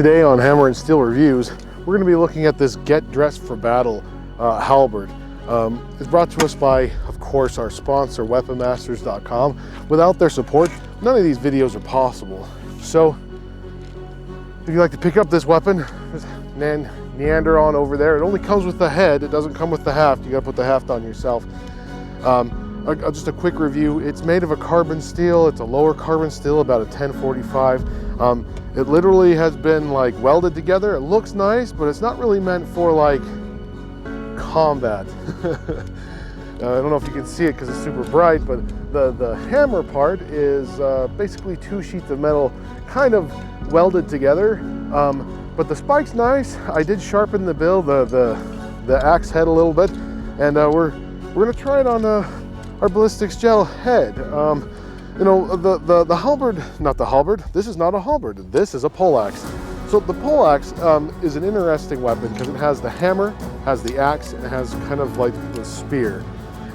Today on Hammer and Steel Reviews, we're going to be looking at this Get Dressed for Battle halberd. It's brought to us by, of course, our sponsor, weaponmasters.com. Without their support, none of these videos are possible. So, if you'd like to pick up this weapon, there's Neander on over there. It only comes with the head, it doesn't come with the haft. You got to put the haft on yourself. Just a quick review. It's made of a carbon steel. It's a lower carbon steel, about a 1045. It literally has been like welded together. It looks nice, but it's not really meant for like combat. I don't know if you can see it because it's super bright, but the hammer part is basically two sheets of metal kind of welded together. But the spike's nice. I did sharpen the bill, the axe head a little bit, and we're gonna try it on our ballistics gel head. You know, the halberd, not the halberd, this is not a halberd, this is a poleaxe. So the poleaxe is an interesting weapon because it has the hammer, has the axe, and it has kind of like the spear.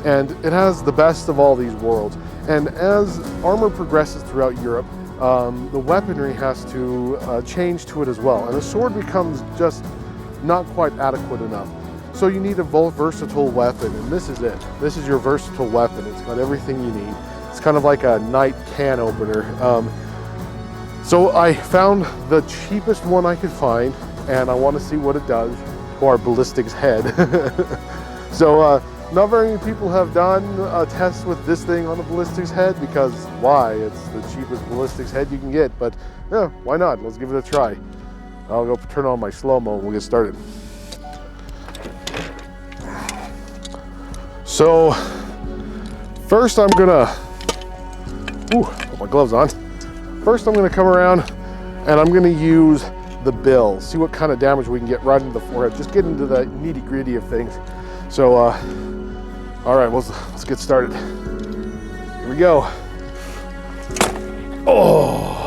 And it has the best of all these worlds. And as armor progresses throughout Europe, the weaponry has to change to it as well. And the sword becomes just not quite adequate enough. So you need a versatile weapon, and this is it. This is your versatile weapon. It's got everything you need. It's kind of like a night can opener. So I found the cheapest one I could find, and I want to see what it does to our ballistics head. So not very many people have done tests with this thing on the ballistics head, because why? It's the cheapest ballistics head you can get, but yeah, why not? Let's give it a try. I'll go turn on my slow-mo and we'll get started. So first I'm gonna, put my gloves on. First I'm gonna come around and I'm gonna use the bill, see what kind of damage we can get right into the forehead, just get into the nitty gritty of things. So, all right, let's get started. Here we go. Oh!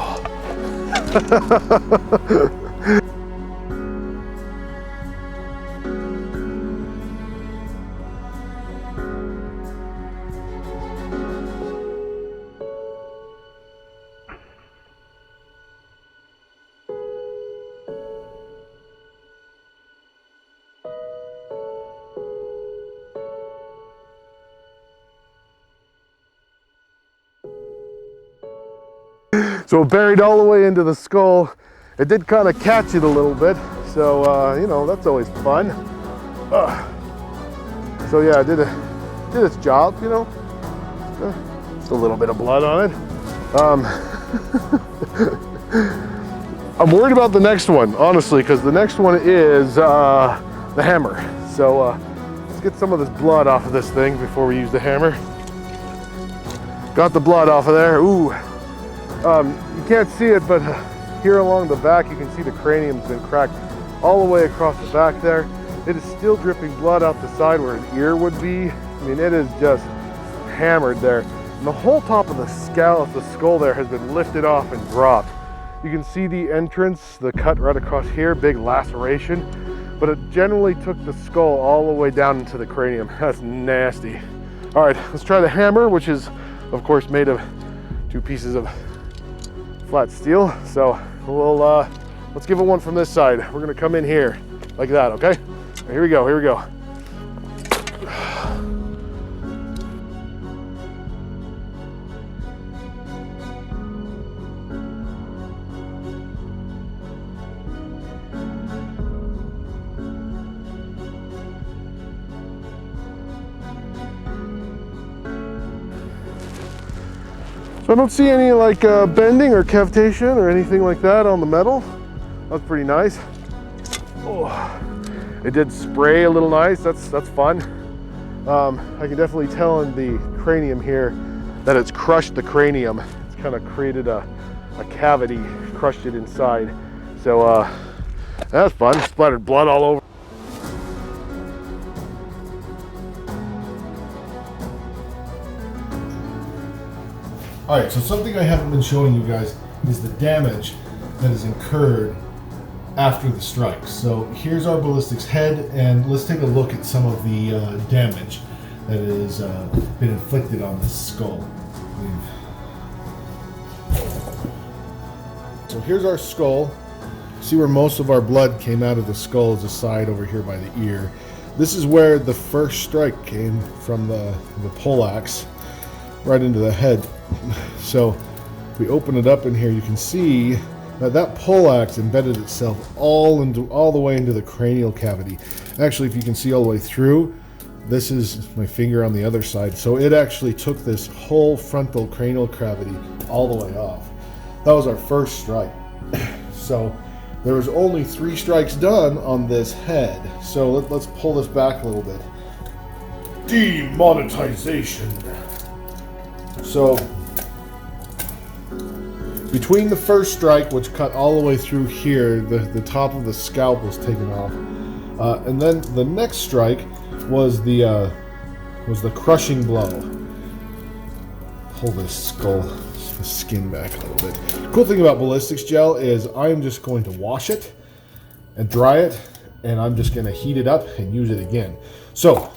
So buried all the way into the skull. It did kind of catch it a little bit, so you know, that's always fun. So yeah, it did its job, you know. Just a little bit of blood on it. I'm worried about the next one, honestly, because the next one is the hammer. So let's get some of this blood off of this thing before we use the hammer. Got the blood off of there. Ooh. You can't see it, but here along the back, you can see the cranium's been cracked all the way across the back there. It is still dripping blood out the side where an ear would be. I mean, it is just hammered there. And the whole top of the skull there has been lifted off and dropped. You can see the entrance, the cut right across here, big laceration, but it generally took the skull all the way down into the cranium. That's nasty. All right, let's try the hammer, which is, of course, made of two pieces of flat steel. So we'll let's give it one from this side. We're gonna come in here like that, okay? Here we go, here we go. So I don't see any like bending or cavitation or anything like that on the metal. That's pretty nice. Oh, it did spray a little nice. That's fun. I can definitely tell in the cranium here that it's crushed the cranium. It's kind of created a cavity, crushed it inside. So that's fun. Splattered blood all over. All right, so something I haven't been showing you guys is the damage that is incurred after the strikes. So here's our ballistics head, and let's take a look at some of the damage that has been inflicted on the skull. So here's our skull. See where most of our blood came out of the skull is the side over here by the ear. This is where the first strike came from the poleaxe, right into the head. So if we open it up in here, you can see that poleaxe embedded itself all the way into the cranial cavity. Actually, if you can see all the way through, this is my finger on the other side. So it actually took this whole frontal cranial cavity all the way off. That was our first strike. So there was only 3 strikes done on this head. So let's pull this back a little bit. Demonetization. So between the first strike, which cut all the way through here, the top of the scalp was taken off, and then the next strike was the crushing blow. Pull this skull, the skin back a little bit. Cool thing about ballistics gel is I'm just going to wash it and dry it, and I'm just going to heat it up and use it again. So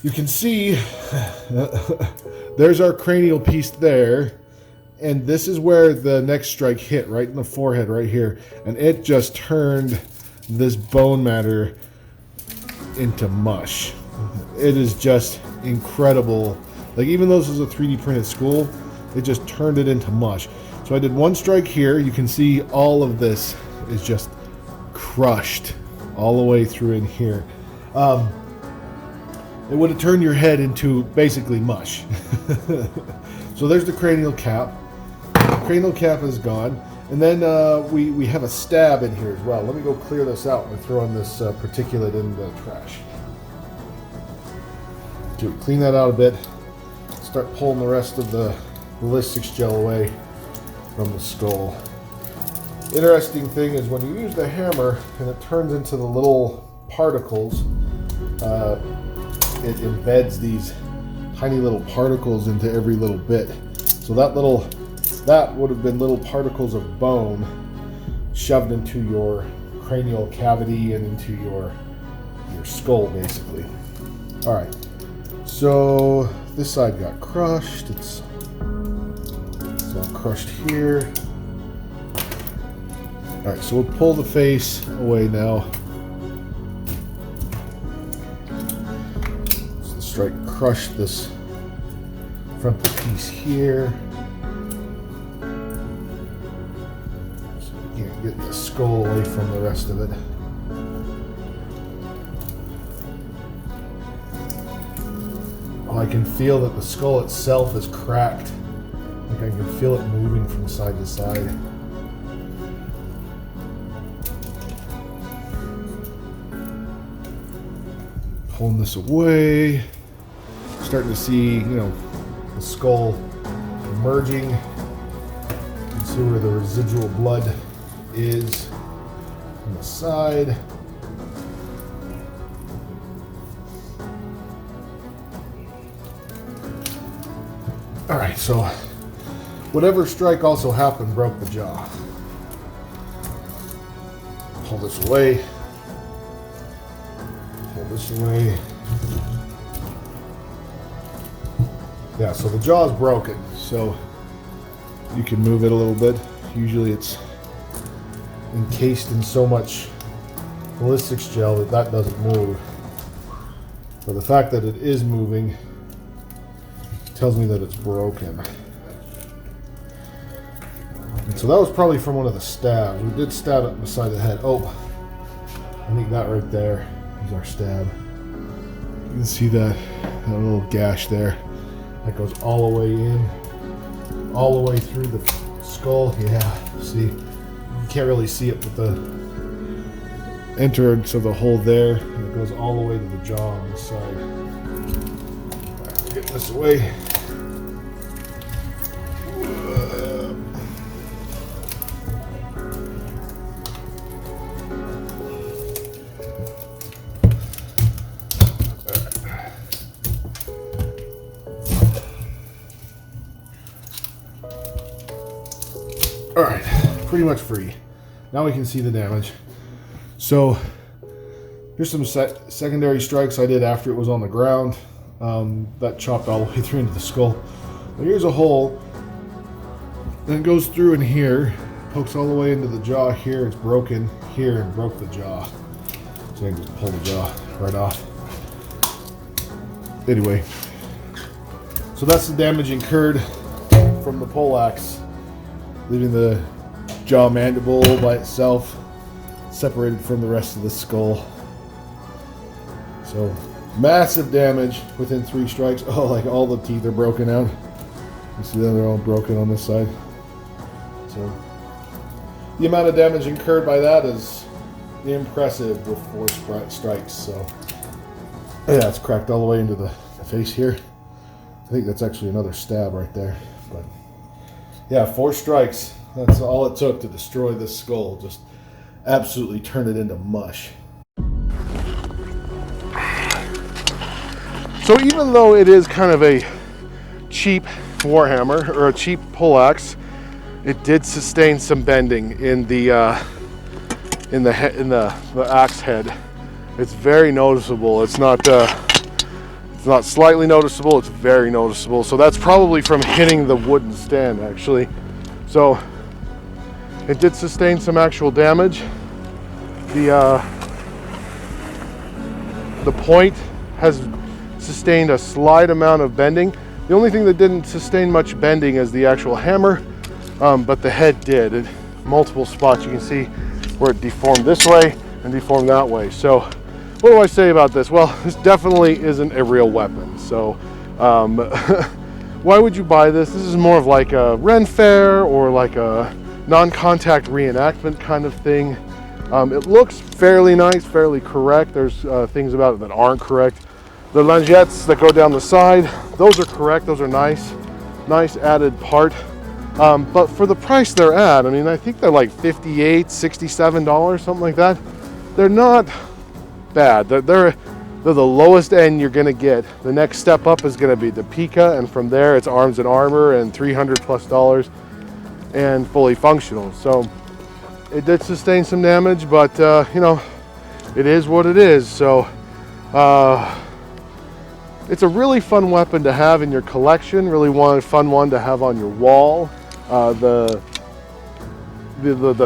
you can see there's our cranial piece there, and this is where the next strike hit, right in the forehead right here, and it just turned this bone matter into mush. It is just incredible. Like, even though this is a 3D printed skull, it just turned it into mush. So I did 1 strike here. You can see all of this is just crushed all the way through in here. It would have turned your head into basically mush. So there's the cranial cap. The cranial cap is gone. And then we have a stab in here as well. Let me go clear this out and throw in this particulate in the trash. To clean that out a bit, start pulling the rest of the ballistics gel away from the skull. Interesting thing is when you use the hammer and it turns into the little particles, it embeds these tiny little particles into every little bit. So that would have been little particles of bone shoved into your cranial cavity and into your skull, basically. All right, so this side got crushed. It's all crushed here. All right, so we'll pull the face away now. So the strike crushed this frontal piece here. So we can't get the skull away from the rest of it. Oh, I can feel that the skull itself is cracked. Like I can feel it moving from side to side. Pulling this away, starting to see, the skull emerging. You can see where the residual blood is on the side. All right, so whatever strike also happened broke the jaw. Pull this away. This way. Yeah, so the jaw is broken, so you can move it a little bit. Usually it's encased in so much ballistics gel that doesn't move. But the fact that it is moving tells me that it's broken. And so that was probably from one of the stabs. We did stab it beside the head. Oh, I think that right there is our stab. You can see that little gash there. That goes all the way in, all the way through the skull. Yeah, see, you can't really see it with the entrance of the hole there. And it goes all the way to the jaw on this side. Right, get this away. All right, pretty much free. Now we can see the damage. So here's some secondary strikes I did after it was on the ground. That chopped all the way through into the skull. But here's a hole. Then it goes through in here, Hooks all the way into the jaw here. It's broken here and broke the jaw. So I can just pull the jaw right off. Anyway, so that's the damage incurred from the poleaxe, leaving the jaw mandible by itself, separated from the rest of the skull. So massive damage within 3 strikes. Oh, like all the teeth are broken out. You see them, they're all broken on this side. So the amount of damage incurred by that is impressive with 4 strikes. So yeah, it's cracked all the way into the face here. I think that's actually another stab right there. But yeah, 4 strikes. That's all it took to destroy this skull. Just absolutely turn it into mush. So even though it is kind of a cheap warhammer or a cheap poleaxe, it did sustain some bending in the axe head. It's very noticeable. It's not slightly noticeable. It's very noticeable. So that's probably from hitting the wooden stand, actually. So it did sustain some actual damage. The point has sustained a slight amount of bending. The only thing that didn't sustain much bending is the actual hammer, but the head did. In multiple spots you can see where it deformed this way and deformed that way. So what do I say about this? Well, this definitely isn't a real weapon. So why would you buy this? This is more of like a Ren Fair or like a non-contact reenactment kind of thing. It looks fairly nice, fairly correct. There's things about it that aren't correct. The langettes that go down the side, those are correct. Those are nice added part. But for the price they're at, I mean, I think they're like $58, $67, something like that. They're not bad. They're the lowest end you're gonna get. The next step up is gonna be the Pika, and from there it's arms and armor and $300+ and fully functional. So it did sustain some damage, but you know, it is what it is. So it's a really fun weapon to have in your collection, really fun one to have on your wall. The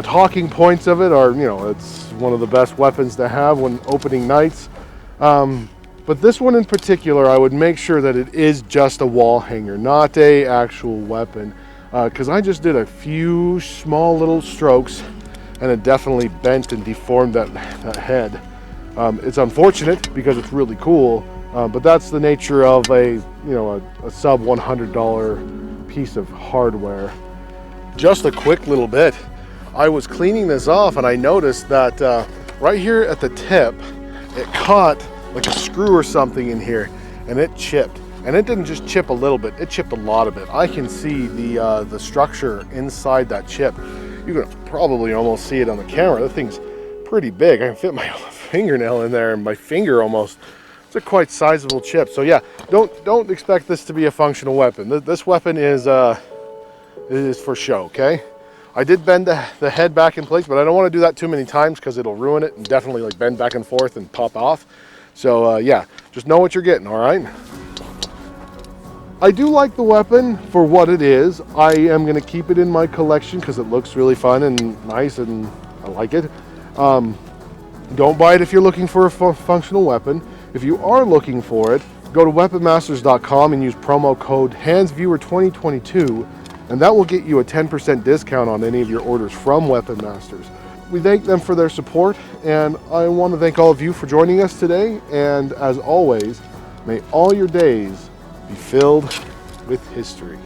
talking points of it are, you know, it's one of the best weapons to have when opening nights. But this one in particular, I would make sure that it is just a wall hanger, not a actual weapon. Because I just did a few small little strokes and it definitely bent and deformed that head. It's unfortunate because it's really cool. But that's the nature of a sub $100 piece of hardware. Just a quick little bit. I was cleaning this off and I noticed that right here at the tip, it caught like a screw or something in here and it chipped. And it didn't just chip a little bit, it chipped a lot of it. I can see the structure inside that chip. You can probably almost see it on the camera. That thing's pretty big. I can fit my fingernail in there and my finger almost. It's a quite sizable chip. So yeah, don't expect this to be a functional weapon. This weapon is for show, okay? I did bend the head back in place, but I don't want to do that too many times because it'll ruin it and definitely like bend back and forth and pop off. So yeah, just know what you're getting, all right? I do like the weapon for what it is. I am going to keep it in my collection because it looks really fun and nice and I like it. Don't buy it if you're looking for a functional weapon. If you are looking for it, go to weaponmasters.com and use promo code HANDSVIEWER2022 and that will get you a 10% discount on any of your orders from Weapon Masters. We thank them for their support and I want to thank all of you for joining us today, and as always, may all your days be filled with history.